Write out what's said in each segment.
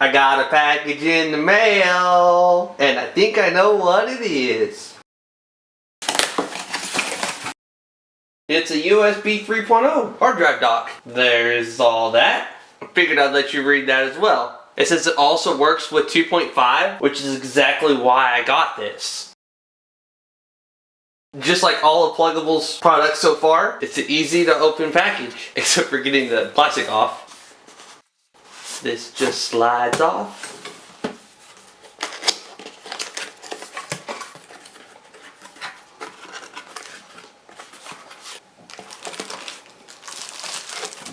I got a package in the mail, and I think I know what it is. It's a USB 3.0 hard drive dock. There's all that. I figured I'd let you read that as well. It says it also works with 2.5, which is exactly why I got this. Just like all of Plugable's products so far, it's an easy to open package, except for getting the plastic off. This just slides off.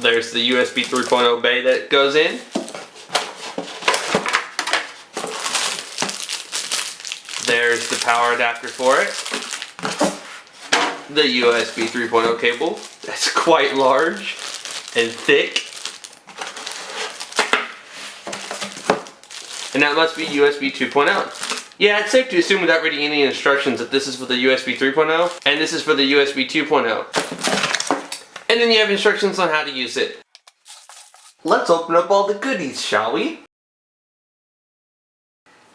There's the USB 3.0 bay that goes in. There's the power adapter for it. The USB 3.0 cable. That's quite large and thick. And that must be USB 2.0. Yeah, it's safe to assume without reading any instructions that this is for the USB 3.0 and this is for the USB 2.0. And then you have instructions on how to use it. Let's open up all the goodies, shall we?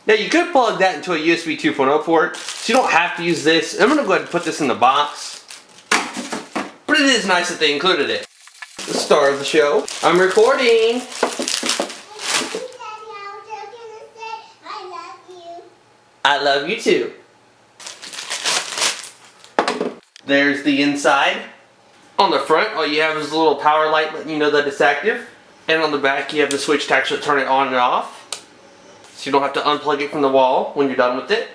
Now you could plug that into a USB 2.0 port, so you don't have to use this. I'm going to go ahead and put this in the box. But it is nice that they included it. The star of the show. I'm recording. I love you too. There's the inside. On the front, all you have is a little power light letting you know that it's active. And on the back, you have the switch to actually turn it on and off. So you don't have to unplug it from the wall when you're done with it.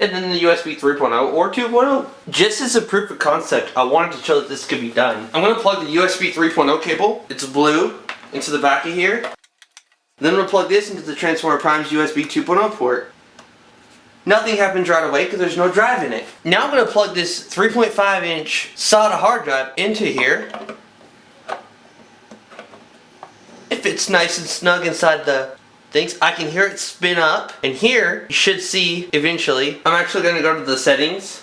And then the USB 3.0 or 2.0. Just as a proof of concept, I wanted to show that this could be done. I'm going to plug the USB 3.0 cable, it's blue, into the back of here. Then I'm going to plug this into the Transformer Prime's USB 2.0 port. Nothing happens right away because there's no drive in it. Now I'm going to plug this 3.5 inch SATA hard drive into here. It fits nice and snug inside the things. I can hear it spin up. And here, you should see eventually, I'm actually going to go to the settings,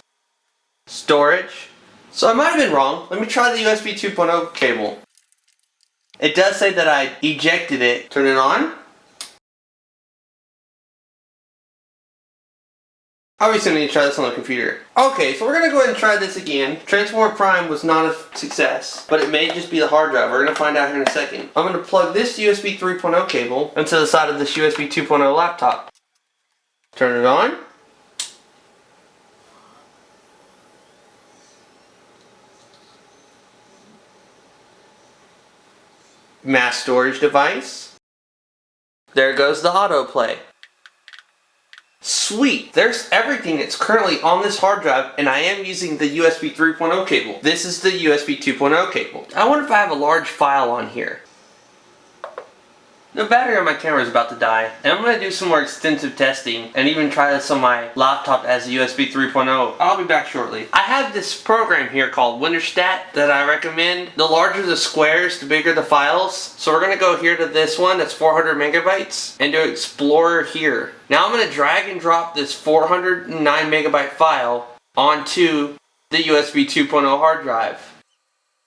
storage. So I might have been wrong. Let me try the USB 2.0 cable. It does say that I ejected it. Turn it on. Obviously I need to try this on the computer. Okay, so we're going to go ahead and try this again. Transformer Prime was not a success, but it may just be the hard drive. We're going to find out here in a second. I'm going to plug this USB 3.0 cable into the side of this USB 2.0 laptop. Turn it on. Mass storage device. There goes the autoplay. Sweet! There's everything that's currently on this hard drive, and I am using the USB 3.0 cable. This is the USB 2.0 cable. I wonder if I have a large file on here. The battery on my camera is about to die, and I'm going to do some more extensive testing and even try this on my laptop as a USB 3.0. I'll be back shortly. I have this program here called WinterStat that I recommend. The larger the squares, the bigger the files. So we're going to go here to this one that's 400 megabytes and do Explorer here. Now I'm going to drag and drop this 409 megabyte file onto the USB 2.0 hard drive.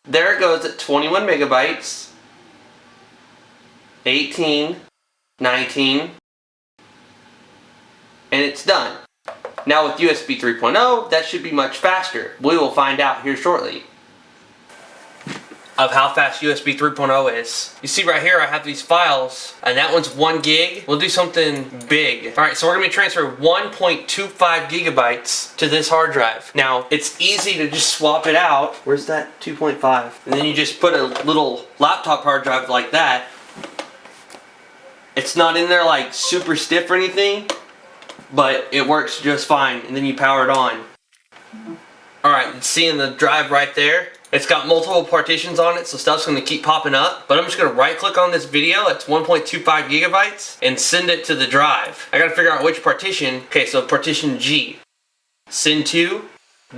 There it goes at 21 megabytes. 18, 19, and it's done. Now with USB 3.0, that should be much faster. We will find out here shortly of how fast USB 3.0 is. You see right here I have these files, and that one's 1 gig. We'll do something big. Alright, so we're going to be transferring 1.25 gigabytes to this hard drive. Now, it's easy to just swap it out. Where's that 2.5? And then you just put a little laptop hard drive like that. It's not in there like super stiff or anything, but it works just fine, and then you power it on. Alright, seeing the drive right there? It's got multiple partitions on it, so stuff's going to keep popping up. But I'm just going to right click on this video, it's 1.25 gigabytes, and send it to the drive. I got to figure out which partition. Okay, so partition G. Send to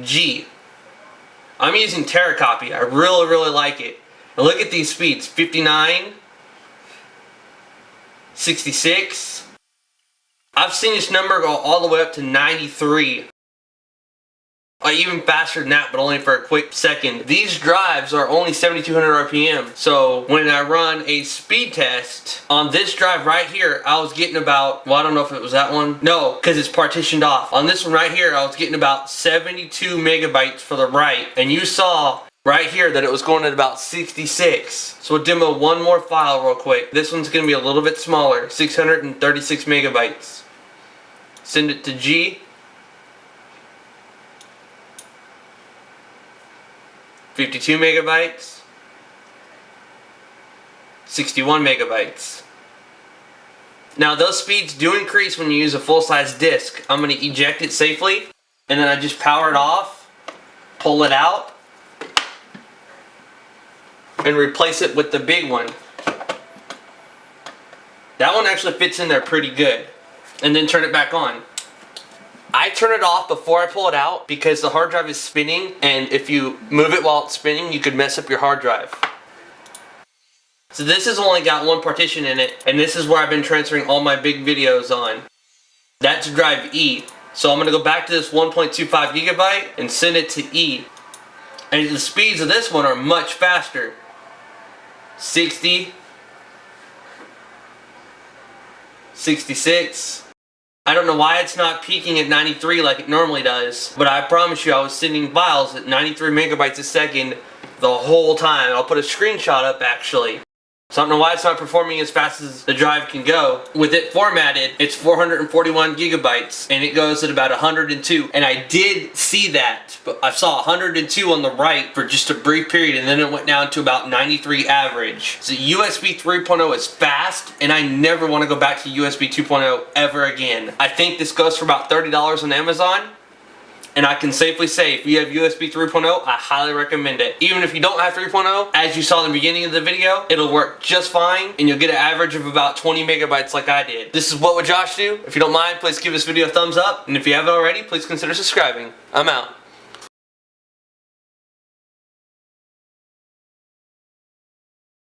G. I'm using Terracopy. I really like it. Now look at these speeds, 59, 66. I've seen this number go all the way up to 93. Even faster than that, but only for a quick second. These drives are only 7,200 RPM. So when I run a speed test on this drive right here, I was getting about, well, I don't know if it was that one. No, because it's partitioned off. On this one right here, I was getting about 72 megabytes for the write. And you saw right here that it was going at about 66. So we'll demo one more file real quick. This one's going to be a little bit smaller, 636 megabytes. Send it to G. 52 megabytes, 61 megabytes. Now those speeds do increase when you use a full-size disk. I'm going to eject it safely, and then I just power it off, pull it out, and replace it with the big one. That one actually fits in there pretty good. And then turn it back on. I turn it off before I pull it out because the hard drive is spinning, and if you move it while it's spinning, you could mess up your hard drive. So this has only got one partition in it, and this is where I've been transferring all my big videos on. That's drive E. So I'm going to go back to this 1.25 gigabyte and send it to E. And the speeds of this one are much faster. 60, 66. I don't know why it's not peaking at 93 like it normally does, but I promise you I was sending files at 93 megabytes a second the whole time. I'll put a screenshot up actually. So I don't know why it's not performing as fast as the drive can go. With it formatted, it's 441 gigabytes and it goes at about 102. And I did see that, but I saw 102 on the right for just a brief period, and then it went down to about 93 average. So USB 3.0 is fast, and I never want to go back to USB 2.0 ever again. I think this goes for about $30 on Amazon. And I can safely say, if you have USB 3.0, I highly recommend it. Even if you don't have 3.0, as you saw in the beginning of the video, it'll work just fine, and you'll get an average of about 20 megabytes like I did. This is What Would Josh Do? If you don't mind, please give this video a thumbs up, and if you haven't already, please consider subscribing. I'm out.